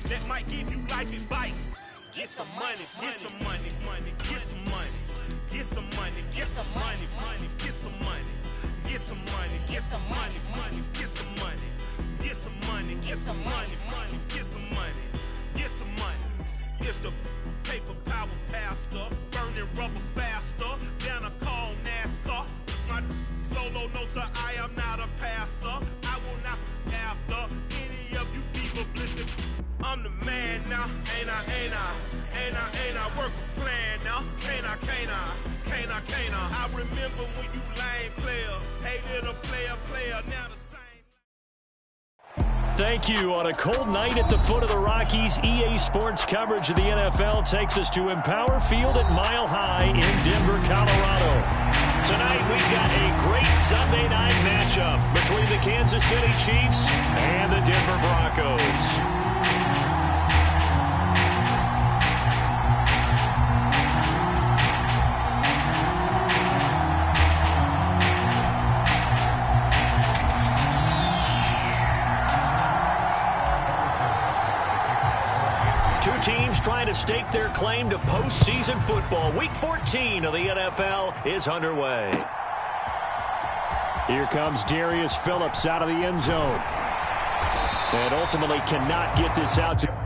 that might give you life advice. Get some money, get some money, money, get some money, get some money, get some money, money, get some money, get some money, get some money, money, get some money, get some money, get some money, money, get some money, get some money. It's the paper power pastor, burning rubber faster than a call NASCAR. My solo notes are I am not a passer. I will not be after any of you fever blistered. I'm the man now, ain't I work a plan now, can't I? I remember when you lame player, hated a player, now the same. Thank you. On a cold night at the foot of the Rockies, EA Sports coverage of the NFL takes us to Empower Field at Mile High in Denver, Colorado. Tonight, we've got a great Sunday night matchup between the Kansas City Chiefs and the Denver Broncos. Two teams trying to stake their claim to postseason football. Week 14 of the NFL is underway. Here comes Darius Phillips out of the end zone. And ultimately cannot get this out to...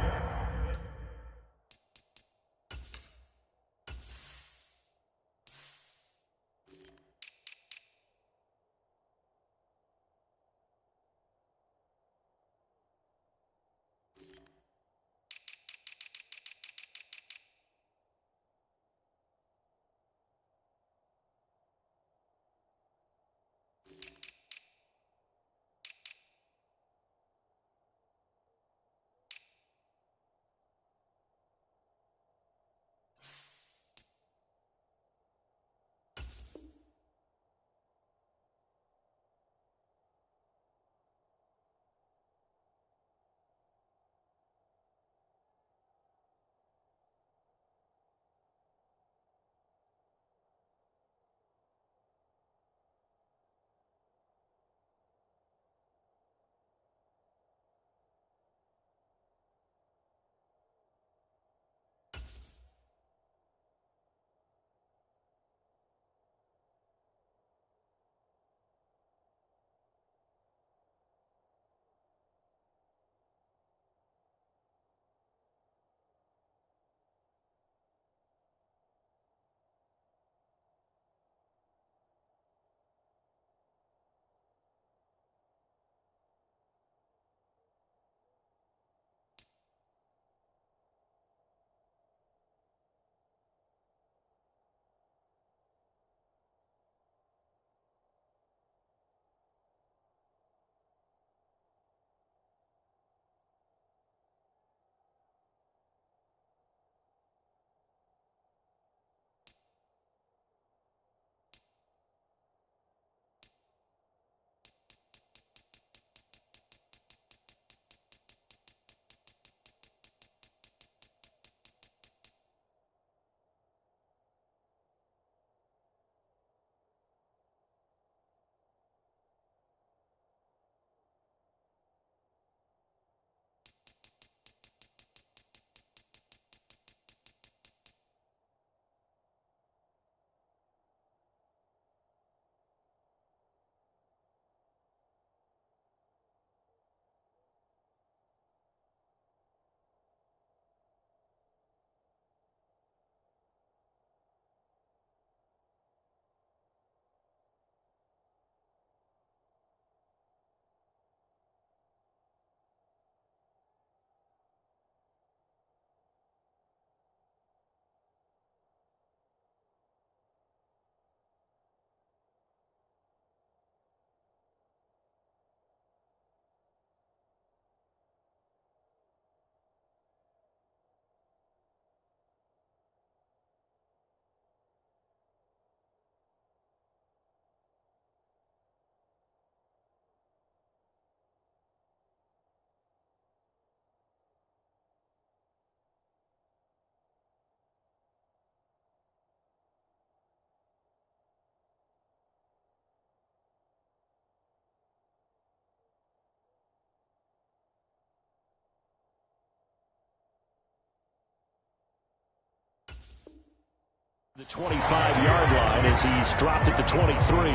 The 25-yard line as he's dropped it to 23.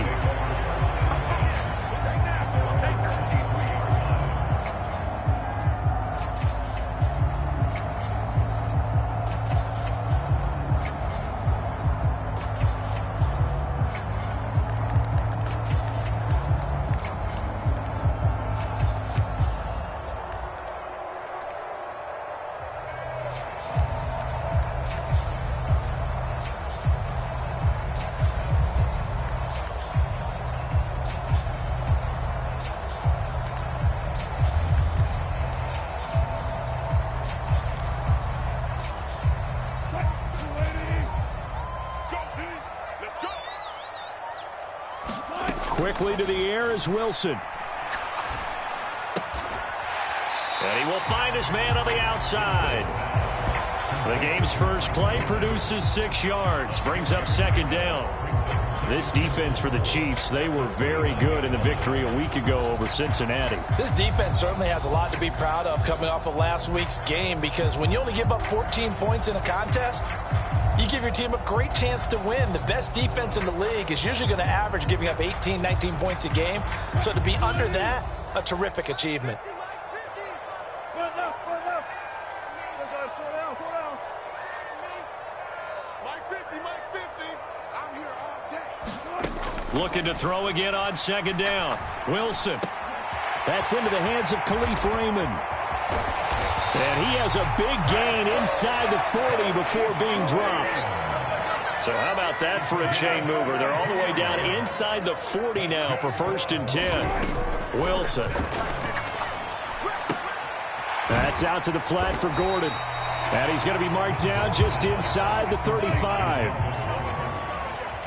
Quickly to the air is Wilson. And he will find his man on the outside. The game's first play produces 6 yards, brings up second down. This defense for the Chiefs, they were very good in the victory a week ago over Cincinnati. This defense certainly has a lot to be proud of coming off of last week's game, because when you only give up 14 points in a contest, you give your team a great chance to win. The best defense in the league is usually going to average giving up 18, 19 points a game. So to be under that, a terrific achievement. Looking to throw again on second down. Wilson. That's into the hands of Khalif Raymond. And he has a big gain inside the 40 before being dropped. So how about that for a chain mover? They're all the way down inside the 40 now for 1st and 10. Wilson. That's out to the flat for Gordon. And he's going to be marked down just inside the 35.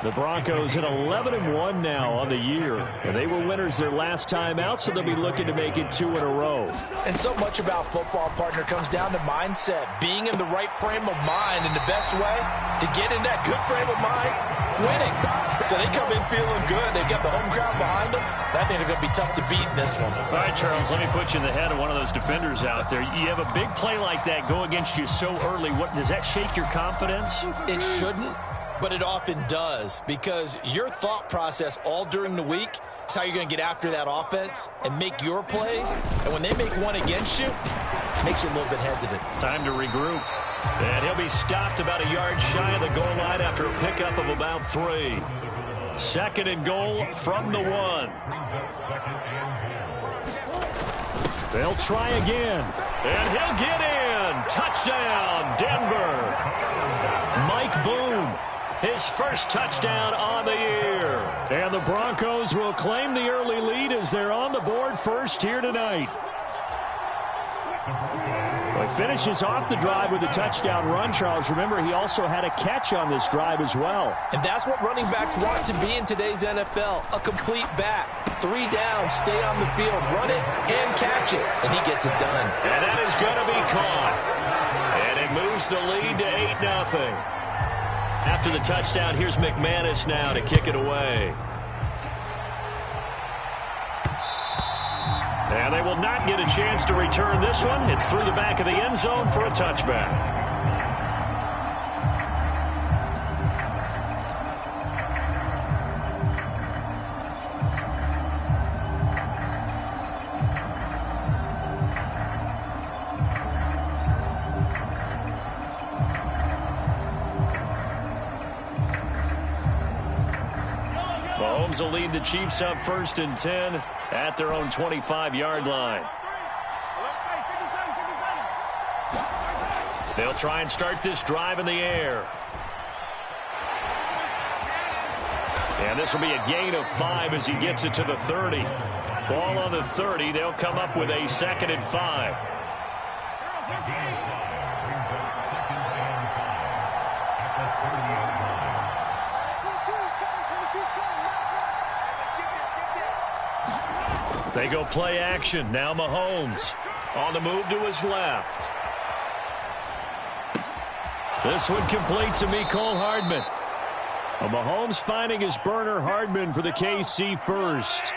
The Broncos at 11-1 now on the year. And they were winners their last time out, so they'll be looking to make it 2 in a row. And so much about football, partner, comes down to mindset. Being in the right frame of mind, and the best way to get in that good frame of mind, winning. So they come in feeling good. They've got the home crowd behind them. I think they're going to be tough to beat in this one. All right, Charles, let me put you in the head of one of those defenders out there. You have a big play like that go against you so early. What does that shake your confidence? It shouldn't, but it often does, because your thought process all during the week is how you're going to get after that offense and make your plays. And when they make one against you, it makes you a little bit hesitant. Time to regroup. And he'll be stopped about a yard shy of the goal line after a pickup of about 3. 2nd and goal from the 1. They'll try again. And he'll get in. Touchdown, Denver. Mike Boone. His first touchdown on the year. And the Broncos will claim the early lead as they're on the board first here tonight. Well, he finishes off the drive with a touchdown run, Charles. Remember, he also had a catch on this drive as well. And that's what running backs want to be in today's NFL, a complete back. 3 down, stay on the field, run it, and catch it. And he gets it done. And that is going to be caught. And it moves the lead to 8-0. After the touchdown, here's McManus now to kick it away. And they will not get a chance to return this one. It's through the back of the end zone for a touchback. Mahomes will lead the Chiefs up 1st and 10 at their own 25-yard line. They'll try and start this drive in the air. And this will be a gain of 5 as he gets it to the 30. Ball on the 30. They'll come up with a 2nd and 5. They go play action. Now Mahomes on the move to his left. This one complete to Mecole Hardman. Mahomes finding his burner, Hardman, for the KC first.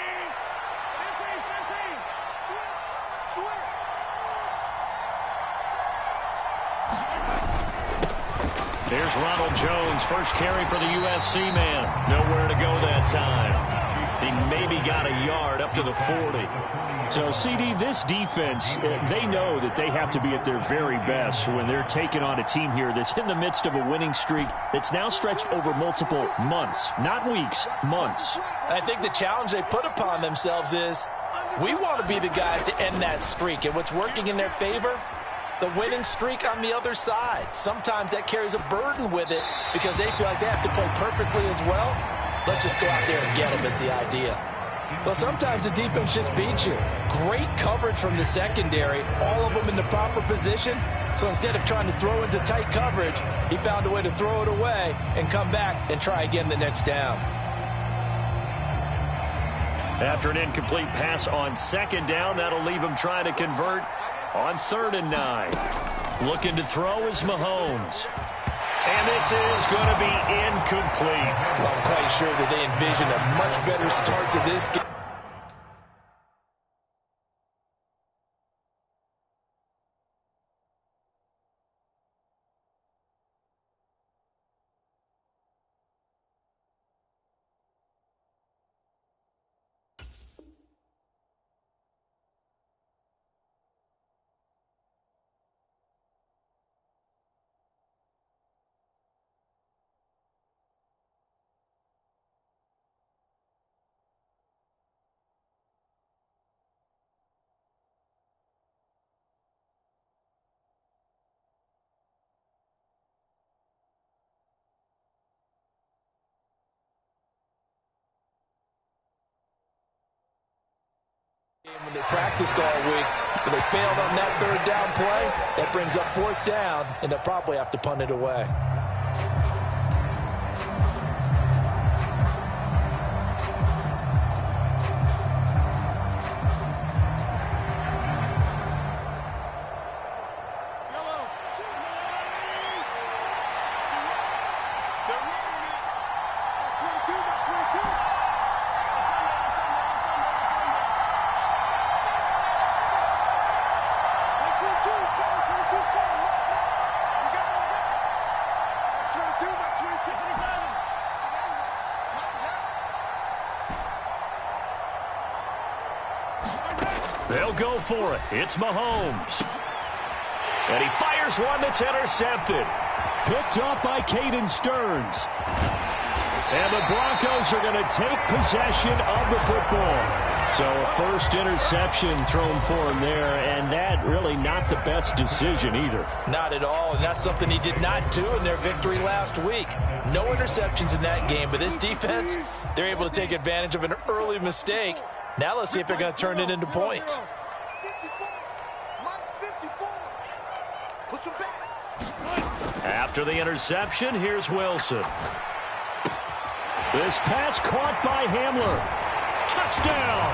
Here's Ronald Jones, first carry for the USC man. Nowhere to go that time. He maybe got a yard up to the 40. So, CD, this defense, they know that they have to be at their very best when they're taking on a team here that's in the midst of a winning streak that's now stretched over multiple months, not weeks, months. I think the challenge they put upon themselves is we want to be the guys to end that streak. And what's working in their favor? The winning streak on the other side. Sometimes that carries a burden with it because they feel like they have to play perfectly as well. Let's just go out there and get them is the idea. Well, sometimes the defense just beats you. Great coverage from the secondary, all of them in the proper position. So instead of trying to throw into tight coverage, he found a way to throw it away and come back and try again the next down. After an incomplete pass on second down, that'll leave him trying to convert on 3rd and 9. Looking to throw is Mahomes. And this is going to be incomplete. Well, I'm quite sure that they envision a much better start to this game. When they practiced all week, when they failed on that 3rd down play, that brings up 4th down, and they'll probably have to punt it away. They'll go for it. It's Mahomes. And he fires one that's intercepted. Picked up by Caden Stearns. And the Broncos are going to take possession of the football. So a first interception thrown for him there, and that really not the best decision either. Not at all, and that's something he did not do in their victory last week. No interceptions in that game, but this defense, they're able to take advantage of an early mistake. Now let's see if they're going to turn it into points. After the interception, here's Wilson. This pass caught by Hamler. Touchdown!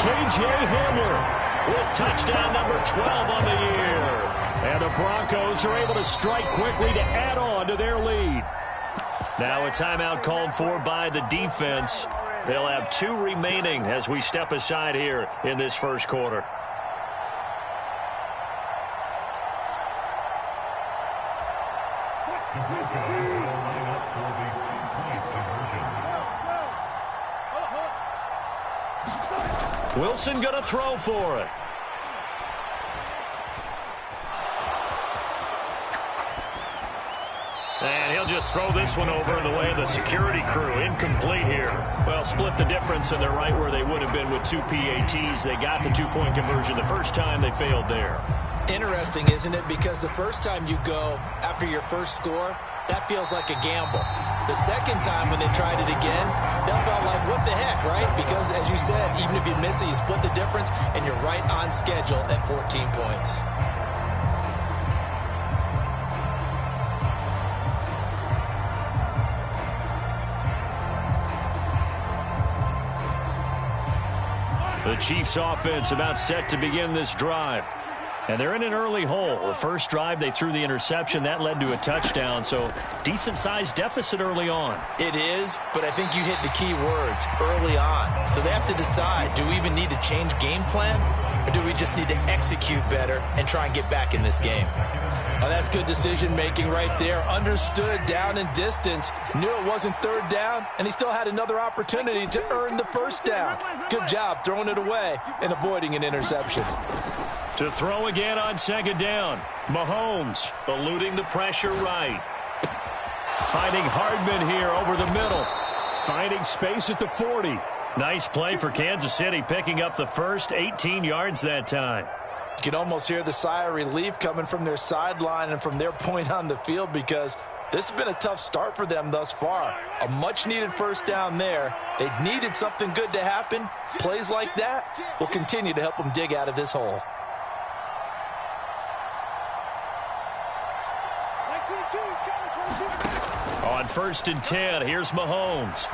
K.J. Hamler with touchdown number 12 on the year. And the Broncos are able to strike quickly to add on to their lead. Now a timeout called for by the defense. They'll have 2 remaining as we step aside here in this first quarter. Wilson going to throw for it. And he'll just throw this one over in the way of the security crew. Incomplete here. Well, split the difference, and they're right where they would have been with 2 PATs. They got the 2-point conversion the first time. They failed there. Interesting, isn't it? Because the first time you go after your first score, that feels like a gamble. The second time when they tried it again, that felt like, what the heck, right? Because, as you said, even if you miss it, you split the difference, and you're right on schedule at 14 points. The Chiefs offense about set to begin this drive. And they're in an early hole. The first drive, they threw the interception. That led to a touchdown, so decent-sized deficit early on. It is, but I think you hit the key words, early on. So they have to decide, do we even need to change game plan, or do we just need to execute better and try and get back in this game? Oh, that's good decision-making right there. Understood down and distance. Knew it wasn't third down, and he still had another opportunity to earn the first down. Good job throwing it away and avoiding an interception. To throw again on second down. Mahomes eluding the pressure right. Finding Hardman here over the middle. Finding space at the 40. Nice play for Kansas City, picking up the first 18 yards that time. You can almost hear the sigh of relief coming from their sideline and from their point on the field, because this has been a tough start for them thus far. A much-needed first down there. They needed something good to happen. Plays like that will continue to help them dig out of this hole. On 1st and 10, here's Mahomes.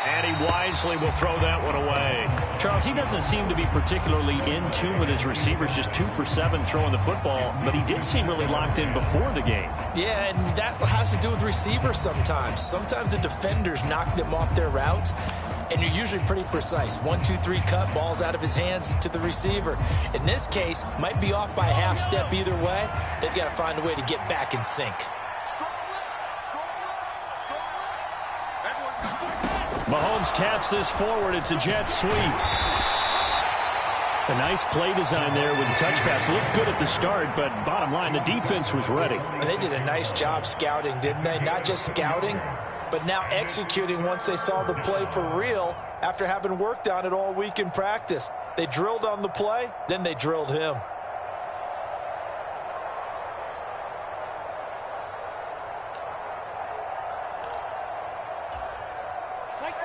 And he wisely will throw that one away. Charles, he doesn't seem to be particularly in tune with his receivers, just 2 for 7 throwing the football, but he did seem really locked in before the game. Yeah, and that has to do with receivers sometimes. Sometimes the defenders knock them off their routes, and you're usually pretty precise. 1, 2, 3 cut, ball's out of his hands to the receiver. In this case, might be off by a half step either way. They've got to find a way to get back in sync. Mahomes taps this forward. It's a jet sweep. A nice play design there with the touch pass. Looked good at the start, but bottom line, the defense was ready. And they did a nice job scouting, didn't they? Not just scouting, but now executing once they saw the play for real after having worked on it all week in practice. They drilled on the play, then they drilled him.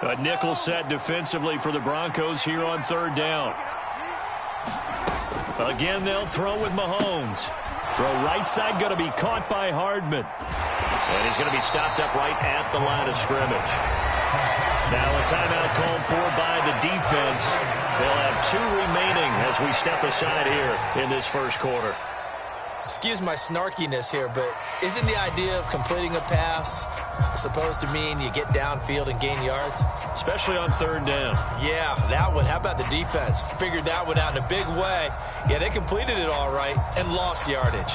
A nickel set defensively for the Broncos here on 3rd down. Again, they'll throw with Mahomes. Throw right side, going to be caught by Hardman. And he's going to be stopped up right at the line of scrimmage. Now a timeout called for by the defense. They'll have 2 remaining as we step aside here in this first quarter. Excuse my snarkiness here, but isn't the idea of completing a pass supposed to mean you get downfield and gain yards? Especially on 3rd down. Yeah, that one. How about the defense? Figured that one out in a big way. Yeah, they completed it all right and lost yardage.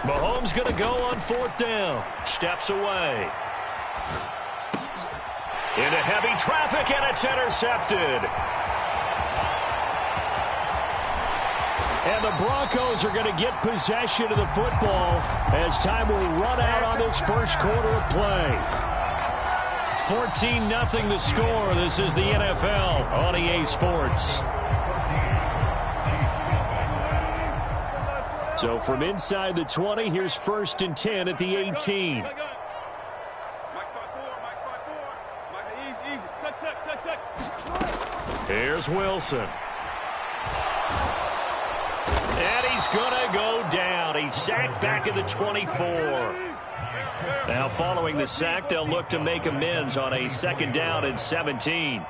Mahomes going to go on 4th down. Steps away. Into heavy traffic, and it's intercepted. And the Broncos are going to get possession of the football as time will run out on this first quarter of play. 14-0 the score. This is the NFL on EA Sports. So from inside the 20, here's 1st and 10 at the 18. Here's Wilson. And he's going to go down. He's sacked back at the 24. Now following the sack, they'll look to make amends on a 2nd down and 17.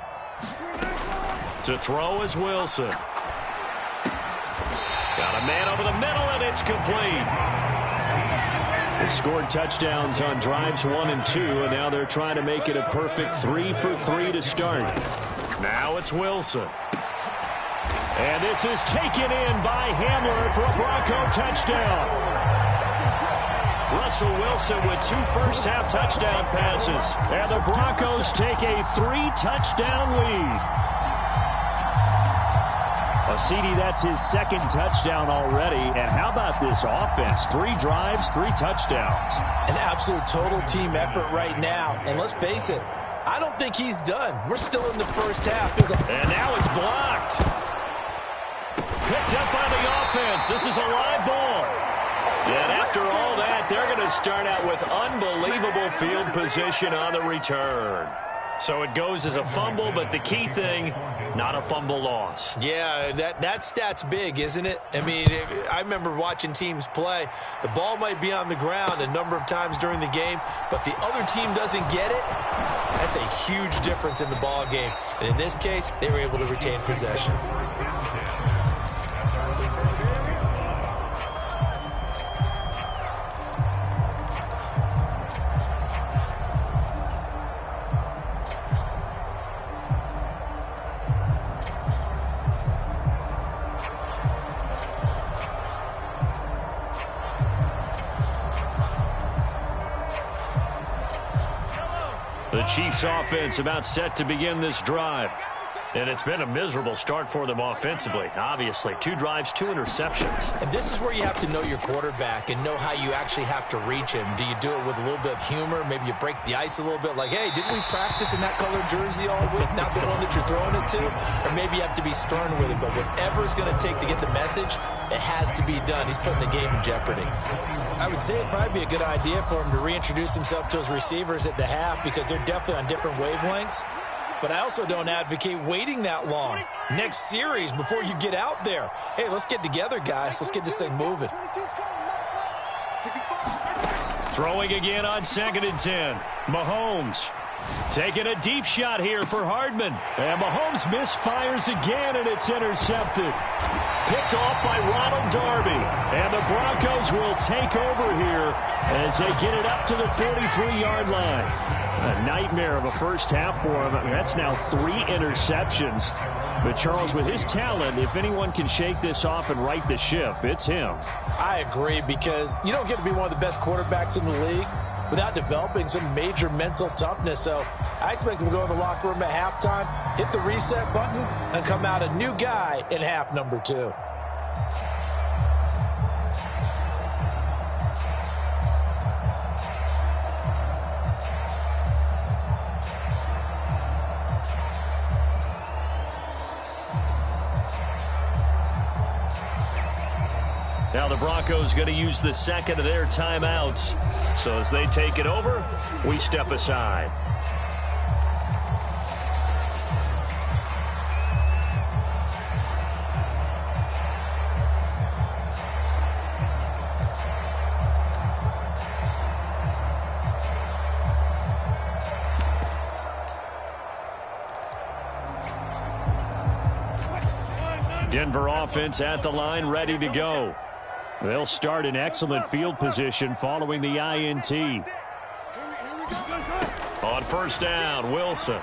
To throw is Wilson. Got a man over the middle, and it's complete. They scored touchdowns on drives 1 and 2, and now they're trying to make it a perfect 3 for 3 to start. Now it's Wilson. And this is taken in by Hamler for a Bronco touchdown. Russell Wilson with 2 first-half touchdown passes. And the Broncos take a 3-touchdown lead. CD, that's his 2nd touchdown already. And how about this offense? 3 drives, 3 touchdowns. An absolute total team effort right now. And let's face it, I don't think he's done. We're still in the first half. And now it's blocked. Picked up by the offense. This is a live ball. And after all that, they're going to start out with unbelievable field position on the return. So it goes as a fumble, but the key thing, not a fumble loss. Yeah, that stat's big, isn't it? I mean, I remember watching teams play. The ball might be on the ground a number of times during the game, but if the other team doesn't get it, That's a huge difference in the ball game. And in this case, they were able to retain possession. The Chiefs offense about set to begin this drive. And it's been a miserable start for them offensively, obviously. 2 drives, 2 interceptions. And this is where you have to know your quarterback and know how you actually have to reach him. Do you do it with a little bit of humor? Maybe you break the ice a little bit, like, hey, didn't we practice in that colored jersey all week, not the one that you're throwing it to? Or maybe you have to be stern with it, but whatever it's going to take to get the message, it has to be done. He's putting the game in jeopardy. I would say it'd probably be a good idea for him to reintroduce himself to his receivers at the half because they're definitely on different wavelengths. But I also don't advocate waiting that long. Next series before you get out there. Hey, let's get together, guys. Let's get this thing moving. Throwing again on 2nd and 10. Mahomes taking a deep shot here for Hardman. And Mahomes misfires again, and it's intercepted. Picked off by Ronald Darby. And the Broncos will take over here as they get it up to the 43-yard line. A nightmare of a first half for him. I mean, that's now 3 interceptions. But, Charles, with his talent, if anyone can shake this off and right the ship, it's him. I agree, because you don't get to be one of the best quarterbacks in the league without developing some major mental toughness. So I expect him to go in the locker room at halftime, hit the reset button, and come out a new guy in half number 2. Now the Broncos going to use the second of their timeouts. So as they take it over, we step aside. Denver offense at the line, ready to go. They'll start in excellent field position following the INT. On first down, Wilson.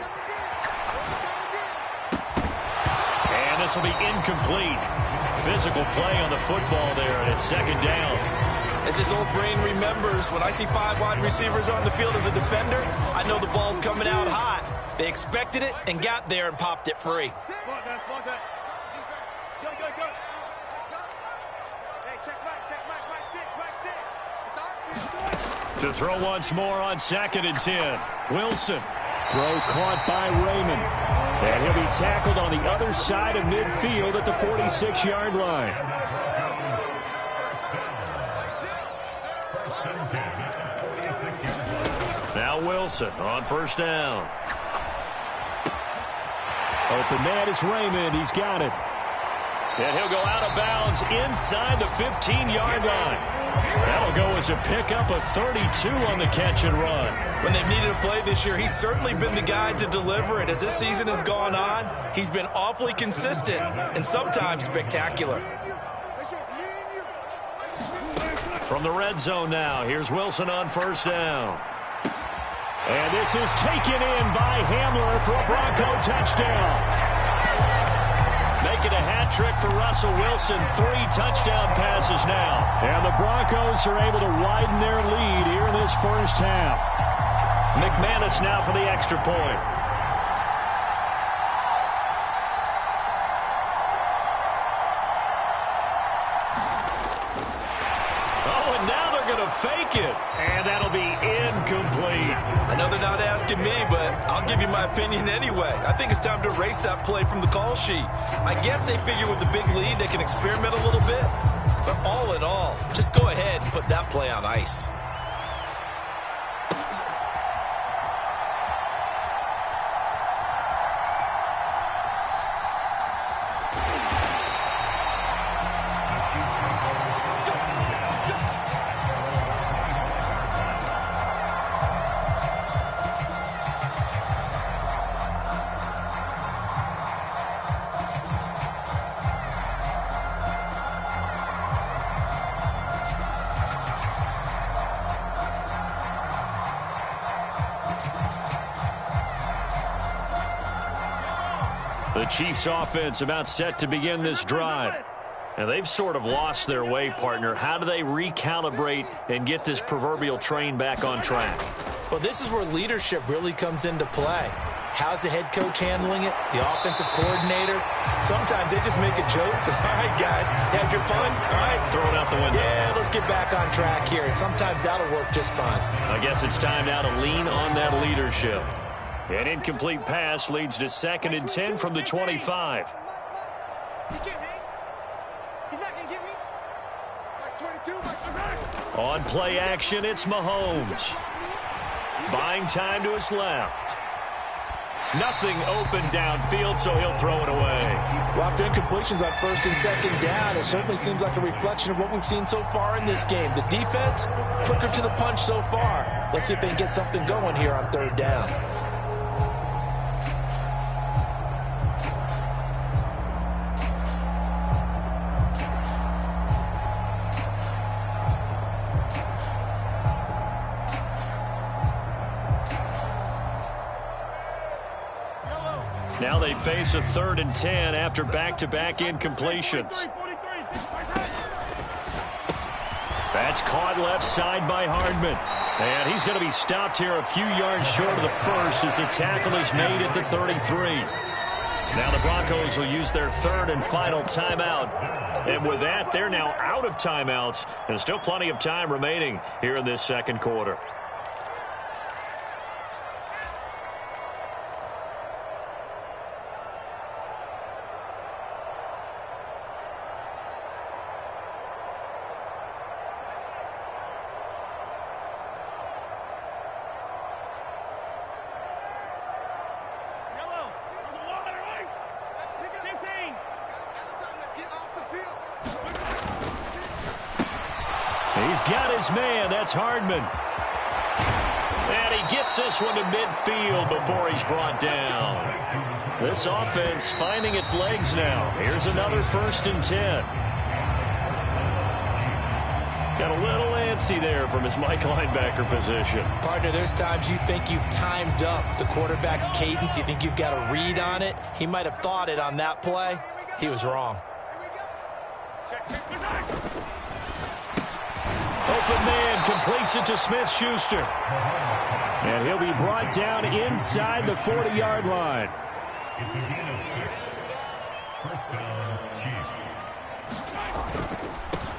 And this will be incomplete. Physical play on the football there, and it's 2nd down. As his old brain remembers, when I see 5 wide receivers on the field as a defender, I know the ball's coming out hot. They expected it and got there and popped it free. To throw once more on 2nd and 10. Wilson. Throw caught by Raymond. And he'll be tackled on the other side of midfield at the 46-yard line. Now Wilson on first down. Open man is Raymond. He's got it. And he'll go out of bounds inside the 15-yard line. That'll go as a pickup of 32 on the catch and run. When they've needed a play this year, he's certainly been the guy to deliver it. As this season has gone on, he's been awfully consistent and sometimes spectacular. From the red zone now, here's Wilson on first down. And this is taken in by Hamler for a Bronco touchdown. Making a hat trick for Russell Wilson. 3 touchdown passes now. And the Broncos are able to widen their lead here in this first half. McManus now for the extra point. Oh, and now they're going to fake it. And that'll be incomplete. I know they're not asking me, but I'll give you my opinion anyway. I think it's time to erase that play from the call sheet. I guess they figure with the big lead they can experiment a little bit. But all in all, just go ahead and put that play on ice. The Chiefs offense about set to begin this drive. And they've sort of lost their way, partner. How do they recalibrate and get this proverbial train back on track? Well, this is where leadership really comes into play. How's the head coach handling it? The offensive coordinator? Sometimes they just make a joke. All right, guys, had your fun? All right. Throw it out the window. Yeah, let's get back on track here. And sometimes that'll work just fine. I guess it's time now to lean on that leadership. An incomplete pass leads to 2nd and 10 from the 25. On play action, it's Mahomes. Buying time to his left. Nothing open downfield, so he'll throw it away. Well, after incompletions on 1st and 2nd down, it certainly seems like a reflection of what we've seen so far in this game. The defense, quicker to the punch so far. Let's see if they can get something going here on 3rd down. Now they face a 3rd and 10 after back-to-back incompletions. That's caught left side by Hardman. And he's going to be stopped here a few yards short of the first as the tackle is made at the 33. Now the Broncos will use their 3rd and final timeout. And with that, they're now out of timeouts. And still plenty of time remaining here in this 2nd quarter. He's got his man. That's Hardman. And he gets this one to midfield before he's brought down. This offense finding its legs now. Here's another 1st and 10. Got a little antsy there from his Mike linebacker position. Partner, there's times you think you've timed up the quarterback's cadence. You think you've got a read on it. He might have thought it on that play. He was wrong. Open man completes it to Smith-Schuster. And he'll be brought down inside the 40-yard line.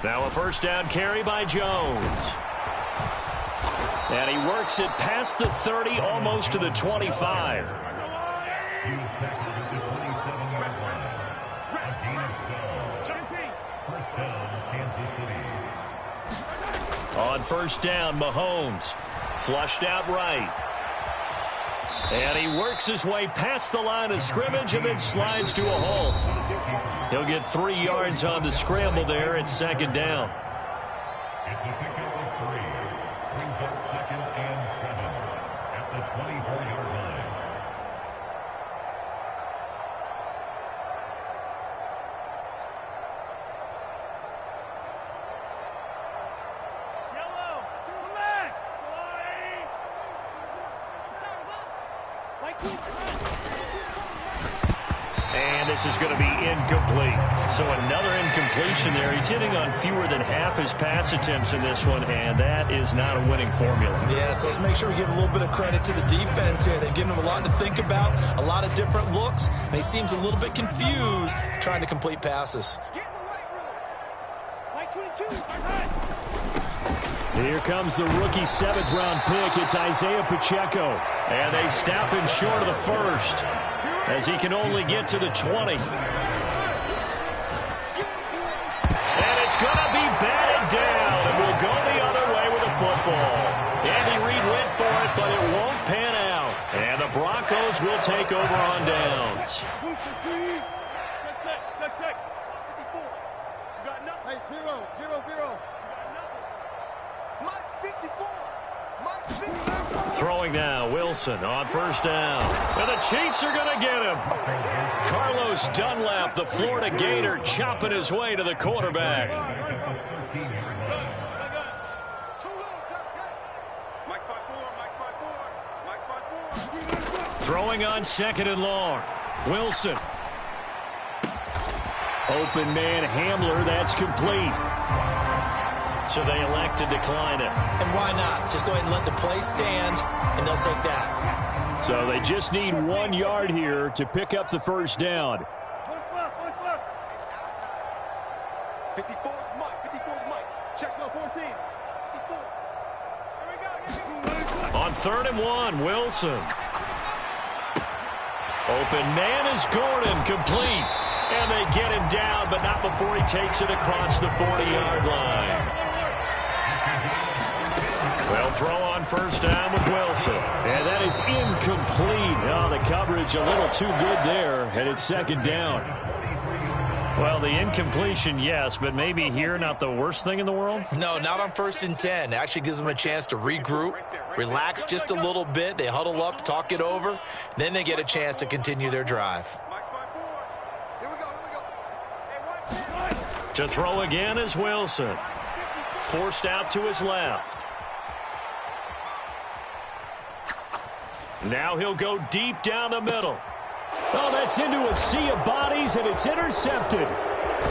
Now a 1st down carry by Jones. And he works it past the 30, almost to the 25. On 1st down, Mahomes flushed out right. And he works his way past the line of scrimmage and then slides to a halt. He'll get 3 yards on the scramble there at 2nd down. It's a pickup of 3. Brings up 2nd and 7 at the 24-yard line. And this is going to be incomplete. So another incompletion there. He's hitting on fewer than half his pass attempts in this one, and that is not a winning formula. Yeah, so let's make sure we give a little bit of credit to the defense here. They've given him a lot to think about, a lot of different looks, and he seems a little bit confused trying to complete passes. Here comes the rookie 7th-round pick. It's Isaiah Pacheco. And they stop him short of the 1st as he can only get to the 20. And it's going to be batted down, and we'll go the other way with the football. Andy Reid went for it, but it won't pan out. And the Broncos will take over on downs. Throwing now, Wilson on 1st down. And the Chiefs are going to get him. Carlos Dunlap, the Florida Gator, chopping his way to the quarterback. Throwing on 2nd and long. Wilson Open man Hamler, that's complete. So they elect to decline it. And why not? Just go ahead and let the play stand, and they'll take that. So they just need 1 yard here to pick up the first down. 54's Mike. Check the 14. 54. Here we go. On 3rd and 1, Wilson. Open man is Gordon, complete. And they get him down, but not before he takes it across the 40-yard line. Well, throw on first down with Wilson. And that is incomplete. Oh, the coverage a little too good there, and it's 2nd down. Well, the incompletion, yes, but maybe here not the worst thing in the world? No, not on 1st and 10. It actually gives them a chance to regroup, relax just a little bit. They huddle up, talk it over. Then they get a chance to continue their drive. To throw again is Wilson. Forced out to his left. Now he'll go deep down the middle. Oh, that's into a sea of bodies, and it's intercepted.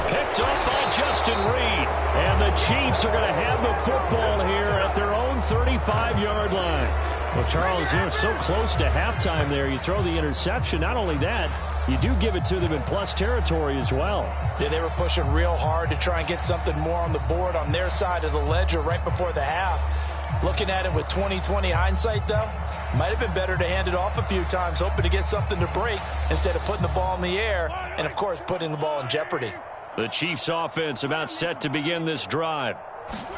Picked up by Justin Reed. And the Chiefs are going to have the football here at their own 35-yard line. Well, Charles, you're so close to halftime there. You throw the interception. Not only that, you do give it to them in plus territory as well. Yeah, they were pushing real hard to try and get something more on the board on their side of the ledger right before the half. Looking at it with 20/20 hindsight, though, might have been better to hand it off a few times, hoping to get something to break instead of putting the ball in the air and, of course, putting the ball in jeopardy. The Chiefs offense about set to begin this drive.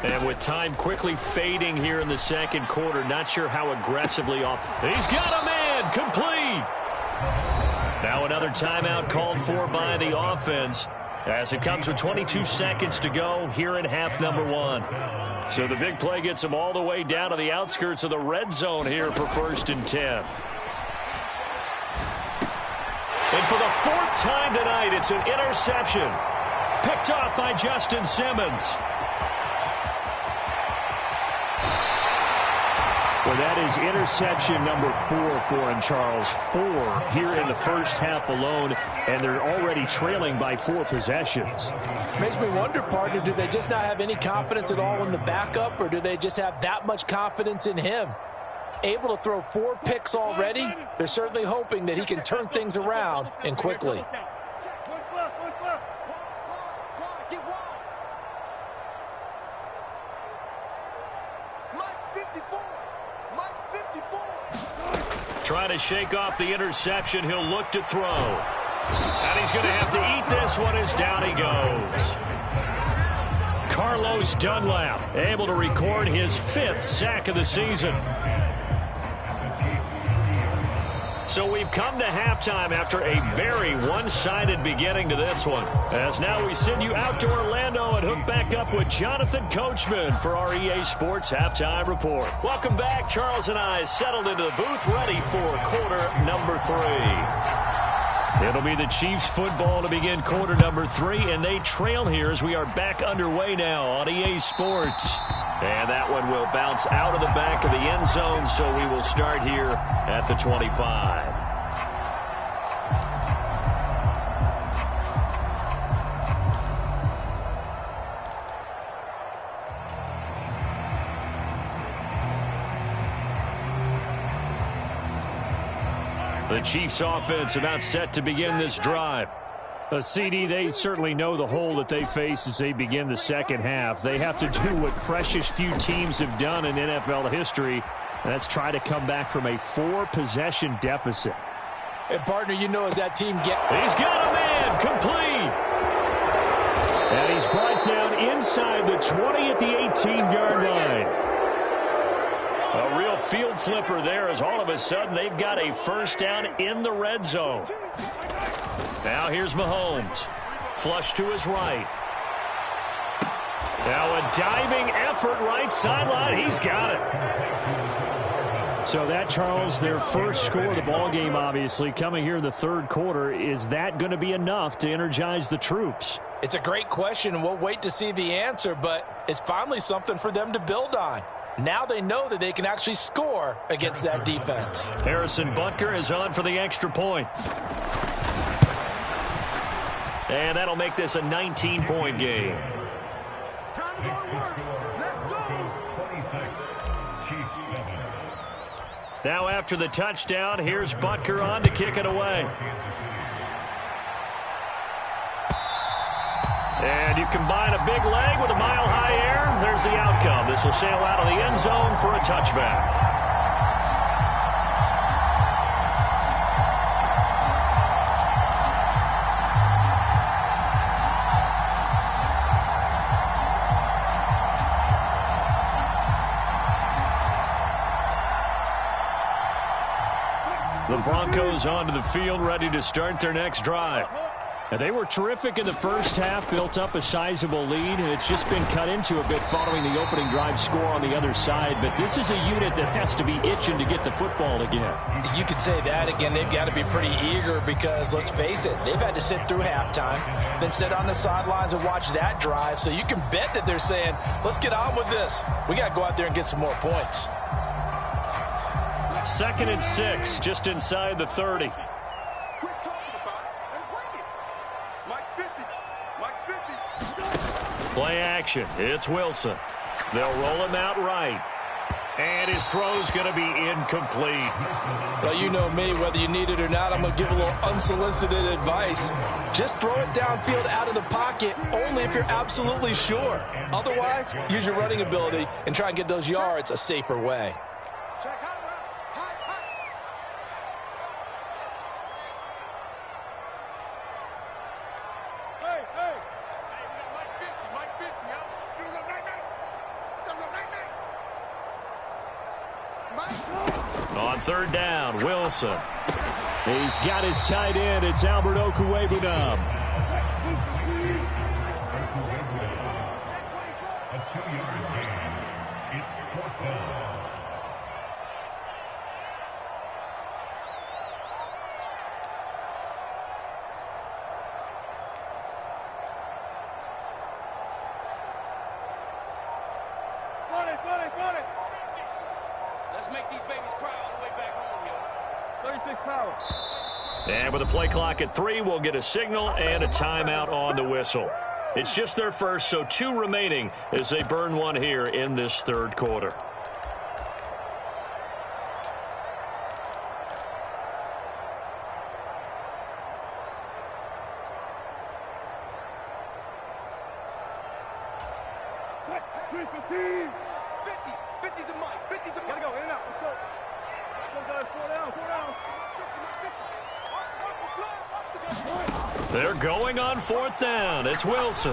And with time quickly fading here in the 2nd quarter, not sure how aggressively off. He's got a man, complete. Now another timeout called for by the offense as it comes with 22 seconds to go here in half number 1. So the big play gets them all the way down to the outskirts of the red zone here for 1st and 10. And for the 4th time tonight, it's an interception. Picked off by Justin Simmons. Well, that is interception number 4 for him, Charles. 4 here in the first half alone, and they're already trailing by 4 possessions. Makes me wonder, partner, do they just not have any confidence at all in the backup, or do they just have that much confidence in him? Able to throw 4 picks already, they're certainly hoping that he can turn things around and quickly. Trying to shake off the interception. He'll look to throw. And he's going to have to eat this one as down he goes. Carlos Dunlap able to record his 5th sack of the season. So we've come to halftime after a very one-sided beginning to this one. As now we send you out to Orlando and hook back up with Jonathan Coachman for our EA Sports Halftime Report. Welcome back. Charles and I settled into the booth ready for quarter number 3. It'll be the Chiefs football to begin quarter number 3, and they trail here as we are back underway now on EA Sports. And that one will bounce out of the back of the end zone, so we will start here at the 25. The Chiefs offense about set to begin this drive. CD, they certainly know the hole that they face as they begin the second half. They have to do what precious few teams have done in NFL history, and that's try to come back from a 4-possession deficit. And, partner, you know as that team He's got a man, complete. And he's brought down inside the 20 at the 18-yard line. A real field flipper there as all of a sudden they've got a first down in the red zone. Now here's Mahomes. Flush to his right. Now a diving effort right sideline. He's got it. So that, Charles, their first score of the ballgame, obviously, coming here in the 3rd quarter. Is that going to be enough to energize the troops? It's a great question, and we'll wait to see the answer, but it's finally something for them to build on. Now they know that they can actually score against that defense. Harrison Butker is on for the extra point. And that'll make this a 19-point game. Time to go to work. Let's go. 26, Chiefs 7. Now after the touchdown, here's Butker on to kick it away. And you combine a big leg with a mile-high air, there's the outcome. This will sail out of the end zone for a touchback. The Broncos onto the field, ready to start their next drive. And they were terrific in the first half, built up a sizable lead, and it's just been cut into a bit following the opening drive score on the other side. But this is a unit that has to be itching to get the football again. You could say that again. They've got to be pretty eager because, let's face it, they've had to sit through halftime, then sit on the sidelines and watch that drive. So you can bet that they're saying, let's get on with this. We got to go out there and get some more points. 2nd and 6, just inside the 30. Quit talking about it and bring it. Mike's 50. Mike's 50. Play action. It's Wilson. They'll roll him out right. And his throw's going to be incomplete. Well, you know me, whether you need it or not, I'm going to give a little unsolicited advice. Just throw it downfield out of the pocket, only if you're absolutely sure. Otherwise, use your running ability and try and get those yards a safer way. Check high route. High. Hey. Hey, we got Mike 50, huh? You look right now. Tell me right now. Mike. On 3rd down, Wilson. He's got his tight end. It's Albert Okuwebunam. A 2-yard gain. It's 4th down. Run it. Let's make these babies cry all the way back home, yo. 36 power. And with a play clock at 3, we'll get a signal and a timeout on the whistle. It's just their first, so 2 remaining as they burn one here in this 3rd quarter. Hey, 50. 50 to Mike. 50 to Mike. Gotta go, in and out. Let's go. Let's go, guys. 4 down. 4 down. They're going on 4th down. It's Wilson.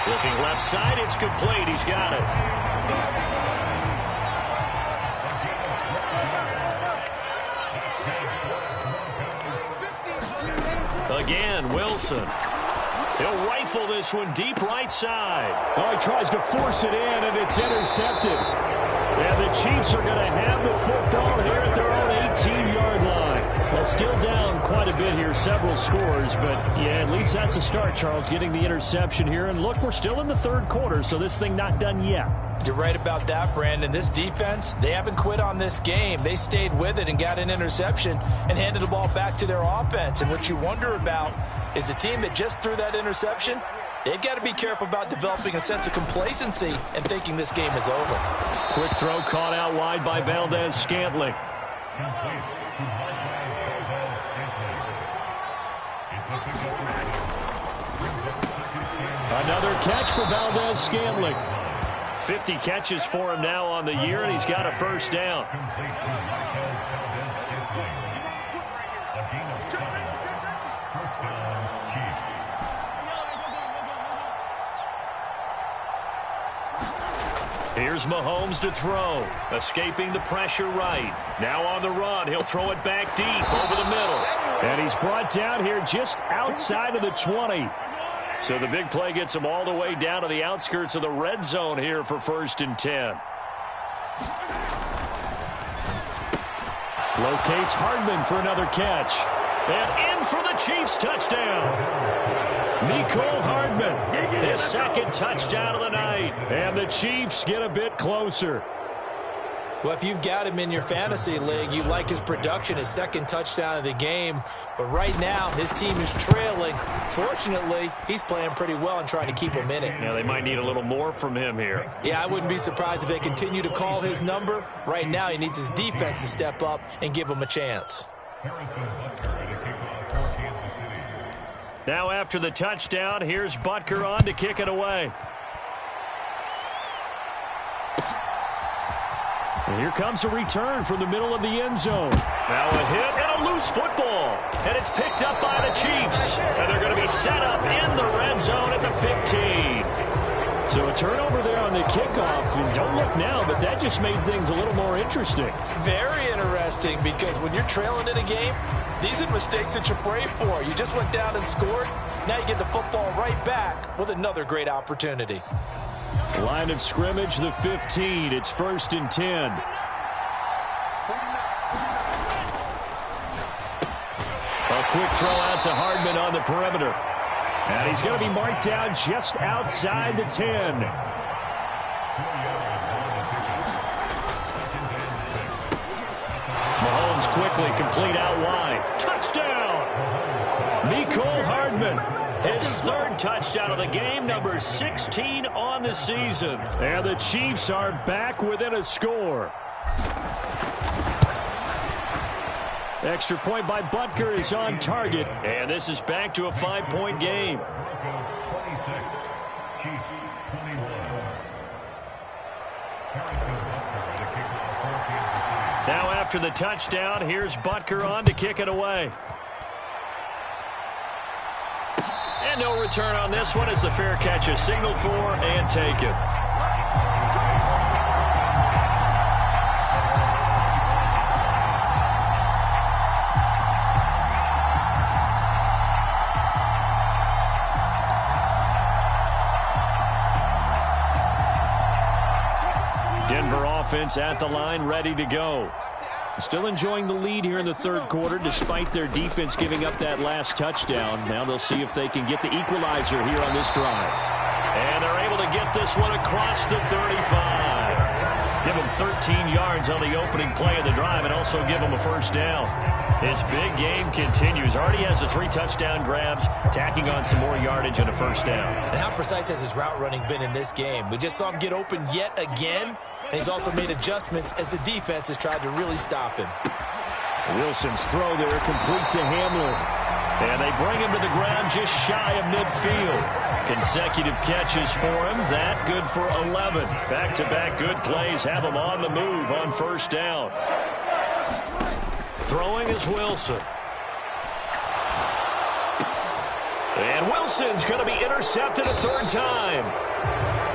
Looking left side, it's complete. He's got it. Again, Wilson. He'll rifle this one deep right side. Oh, he tries to force it in, and it's intercepted. And the Chiefs are going to have the football here at their own 18-yard line. Well, still down quite a bit here, several scores, but yeah, at least that's a start, Charles, getting the interception here. And look, we're still in the 3rd quarter, so this thing not done yet. You're right about that, Brandon. This defense, they haven't quit on this game. They stayed with it and got an interception and handed the ball back to their offense. And what you wonder about is the team that just threw that interception, they've got to be careful about developing a sense of complacency and thinking this game is over. Quick throw caught out wide by Valdez-Scantling. Another catch for Valdez-Scantling. 50 catches for him now on the year, and he's got a 1st down. Here's Mahomes to throw. Escaping the pressure right. Now on the run. He'll throw it back deep over the middle. And he's brought down here just outside of the 20. So the big play gets him all the way down to the outskirts of the red zone here for 1st and 10. Locates Hardman for another catch. And in for the Chiefs touchdown. Mecole Hardman. His 2nd touchdown of the night. And the Chiefs get a bit closer. Well, if you've got him in your fantasy league, you like his production, his second touchdown of the game. But right now, his team is trailing. Fortunately, he's playing pretty well and trying to keep him in it. Yeah, they might need a little more from him here. Yeah, I wouldn't be surprised if they continue to call his number. Right now, he needs his defense to step up and give him a chance. Now after the touchdown, here's Butker on to kick it away. And here comes a return from the middle of the end zone. Now a hit and a loose football. And it's picked up by the Chiefs. And they're going to be set up in the red zone at the 15. So a turnover there on the kickoff. And don't look now, but that just made things a little more interesting. Very interesting, because when you're trailing in a game, these are mistakes that you pray for. You just went down and scored. Now you get the football right back with another great opportunity. Line of scrimmage, the 15. It's 1st and 10. A quick throw out to Hardman on the perimeter. And he's going to be marked down just outside the 10. Mahomes quickly complete out wide. Touchdown! Mecole Hardman. His third touchdown of the game, number 16 on the season. And the Chiefs are back within a score. Extra point by Butker is on target. And this is back to a 5-point game. Now after the touchdown, here's Butker on to kick it away. And no return on this one as the fair catch is signaled for and taken. Denver offense at the line, ready to go. Still enjoying the lead here in the third quarter, despite their defense giving up that last touchdown. Now they'll see if they can get the equalizer here on this drive. And they're able to get this one across the 35. Give them 13 yards on the opening play of the drive and also give them a first down. His big game continues. Already has the 3 touchdown grabs, tacking on some more yardage and a first down. And how precise has his route running been in this game? We just saw him get open yet again. And he's also made adjustments as the defense has tried to really stop him. Wilson's throw there complete to Hamler. And they bring him to the ground just shy of midfield. Consecutive catches for him. That good for 11. Back-to-back good plays have him on the move on first down. Throwing is Wilson. And Wilson's going to be intercepted a third time.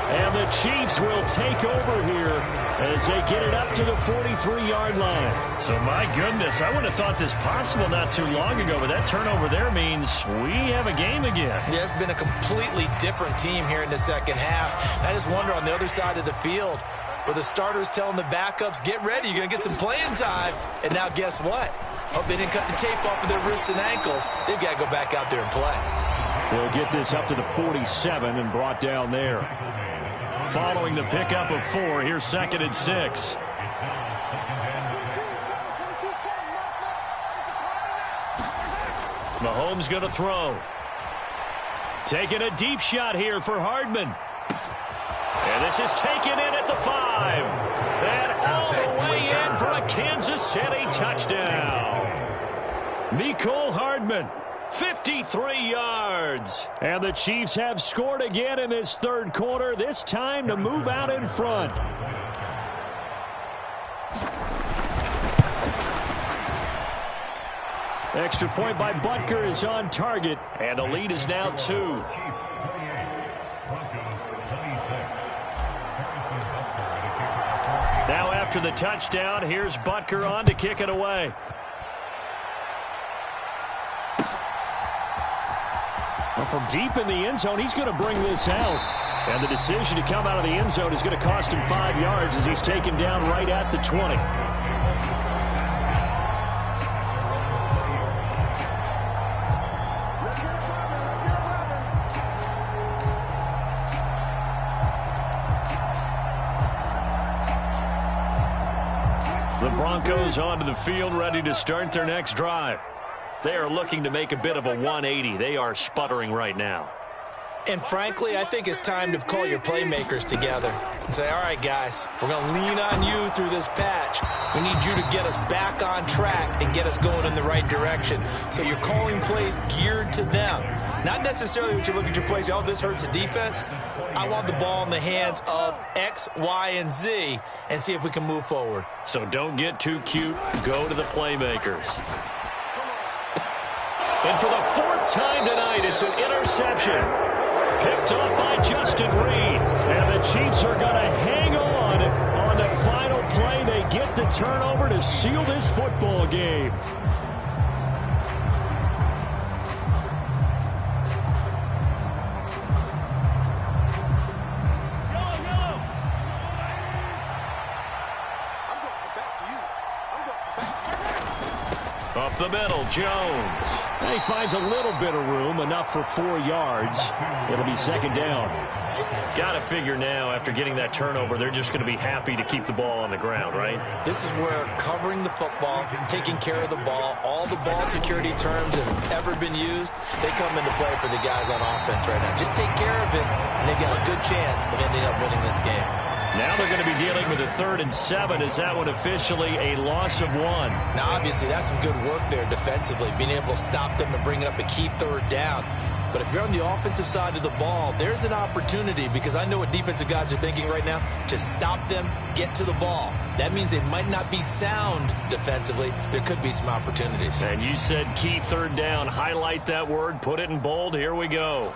And the Chiefs will take over here as they get it up to the 43-yard line. So, my goodness, I wouldn't have thought this possible not too long ago, but that turnover there means we have a game again. Yeah, it's been a completely different team here in the second half. I just wonder on the other side of the field, where the starters telling the backups, get ready, you're going to get some playing time. And now guess what? Oh, they didn't cut the tape off of their wrists and ankles. They've got to go back out there and play. They'll get this up to the 47 and brought down there. Following the pickup of 4, here's 2nd and 6. Mahomes going to throw. Taking a deep shot here for Hardman. And this is taken in at the 5. And all the way in for a Kansas City touchdown. Mecole Hardman. 53 yards. And the Chiefs have scored again in this third quarter, this time to move out in front. Extra point by Butker is on target. And the lead is now 2. Now after the touchdown, here's Butker on to kick it away. Well, from deep in the end zone, he's going to bring this out. And the decision to come out of the end zone is going to cost him 5 yards as he's taken down right at the 20. Broncos onto the field, ready to start their next drive. They are looking to make a bit of a 180. They are sputtering right now. And frankly, I think it's time to call your playmakers together and say, all right, guys, we're going to lean on you through this patch. We need you to get us back on track and get us going in the right direction. So you're calling plays geared to them. Not necessarily when you look at your plays, oh, this hurts the defense. I want the ball in the hands of X, Y, and Z and see if we can move forward. So don't get too cute. Go to the playmakers. And for the fourth time tonight, it's an interception. Picked up by Justin Reed. And the Chiefs are going to hang on the final play. They get the turnover to seal this football game. Up the middle, Jones. He finds a little bit of room, enough for 4 yards. It'll be second down. Got to figure now, after getting that turnover, they're just going to be happy to keep the ball on the ground, right? This is where covering the football, taking care of the ball, all the ball security terms that have ever been used, they come into play for the guys on offense right now. Just take care of it, and they've got a good chance of ending up winning this game. Now they're going to be dealing with a 3rd and 7. Is that one officially a loss of 1? Now, obviously, that's some good work there defensively, being able to stop them and bring up a key 3rd down. But if you're on the offensive side of the ball, there's an opportunity, because I know what defensive guys are thinking right now. Just stop them, get to the ball. That means they might not be sound defensively. There could be some opportunities. And you said key 3rd down. Highlight that word. Put it in bold. Here we go.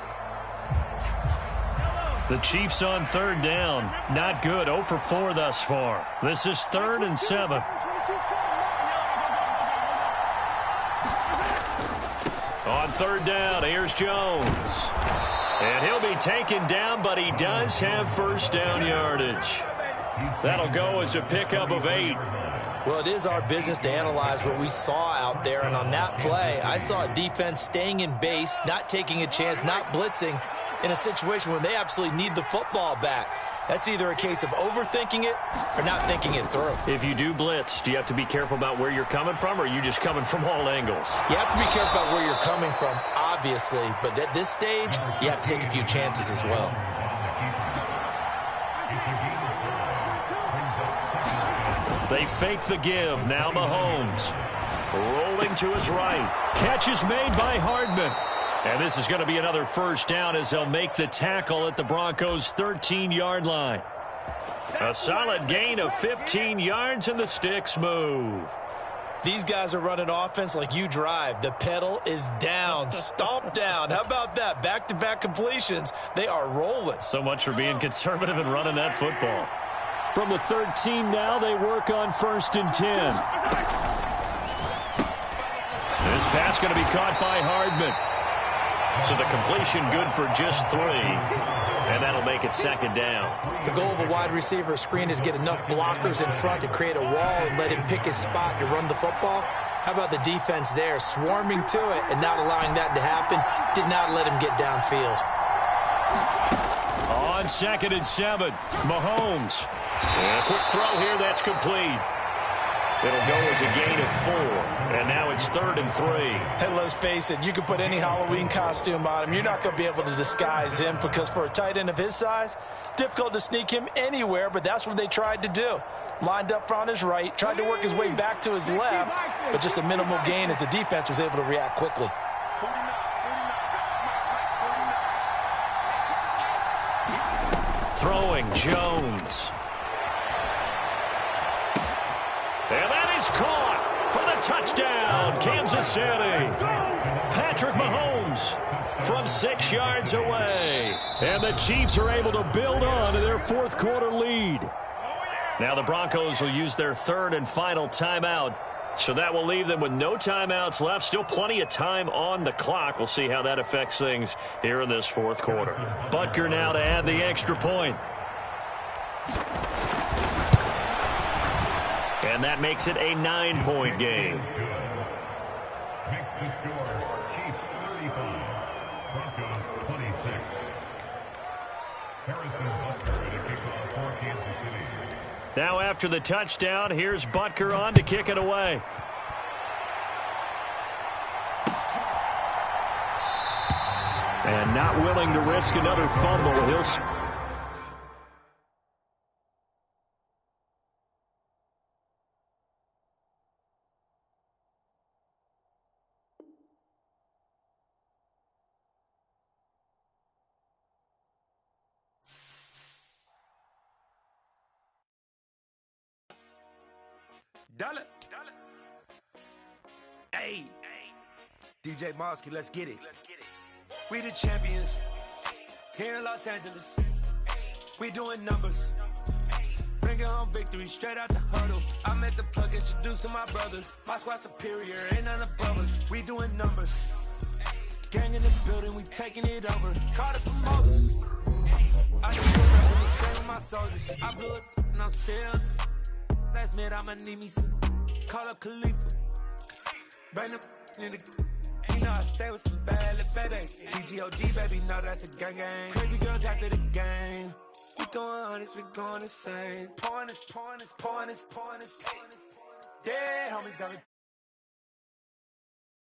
The Chiefs on 3rd down. Not good. 0 for 4 thus far. This is 3rd and 7. On 3rd down, here's Jones. And he'll be taken down, but he does have first down yardage. That'll go as a pickup of 8. Well, it is our business to analyze what we saw out there. And on that play, I saw a defense staying in base, not taking a chance, not blitzing, in a situation where they absolutely need the football back. That's either a case of overthinking it or not thinking it through. If you do blitz, do you have to be careful about where you're coming from, or are you just coming from all angles? You have to be careful about where you're coming from, obviously. But at this stage, you have to take a few chances as well. They fake the give. Now Mahomes rolling to his right. Catch is made by Hardman. And this is going to be another first down as they'll make the tackle at the Broncos' 13-yard line. A solid gain of 15 yards, and the sticks move. These guys are running offense like you drive. The pedal is down, stomp down. How about that? Back-to-back completions. They are rolling. So much for being conservative and running that football. From the 13 now, they work on 1st and 10. This pass going to be caught by Hardman. So the completion good for just 3. And that'll make it 2nd down. The goal of a wide receiver screen is get enough blockers in front to create a wall and let him pick his spot to run the football. How about the defense there, swarming to it and not allowing that to happen? Did not let him get downfield. On 2nd and 7, Mahomes. And a quick throw here, that's complete. It'll go as a gain of 4, and now it's 3rd and 3. And let's face it, you can put any Halloween costume on him. You're not going to be able to disguise him, because for a tight end of his size, difficult to sneak him anywhere, but that's what they tried to do. Lined up on his right, tried to work his way back to his left, but just a minimal gain as the defense was able to react quickly. Throwing, Jones. And that is caught for the touchdown, Kansas City. Patrick Mahomes from 6 yards away. And the Chiefs are able to build on to their 4th quarter lead. Now the Broncos will use their 3rd and final timeout. So that will leave them with no timeouts left. Still plenty of time on the clock. We'll see how that affects things here in this 4th quarter. Butker now to add the extra point. And that makes it a 9-point game. Makes the score Chiefs 35, Broncos 26. Harrison Butker at a kickoff for Kansas City. Now after the touchdown, here's Butker on to kick it away. And not willing to risk another fumble. Dollar. Hey, DJ Mosky, let's get it. We the champions here in Los Angeles. We doing numbers. Bringing home victory straight out the huddle. I met the plug, introduced to my brother. My squad superior, ain't none above us. We doing numbers. Gang in the building, we taking it over. Call the promoters. I just put up in the game with my soldiers. I blew it and I'm still. Last minute, I'ma need me some. Call up Khalifa. Bring the in the. You know I stay with some bad little baby. CGOD, baby, know that's a gang gang. Crazy girls after the game. We throwing hundreds, we going insane. Pointers. Dead homies got me.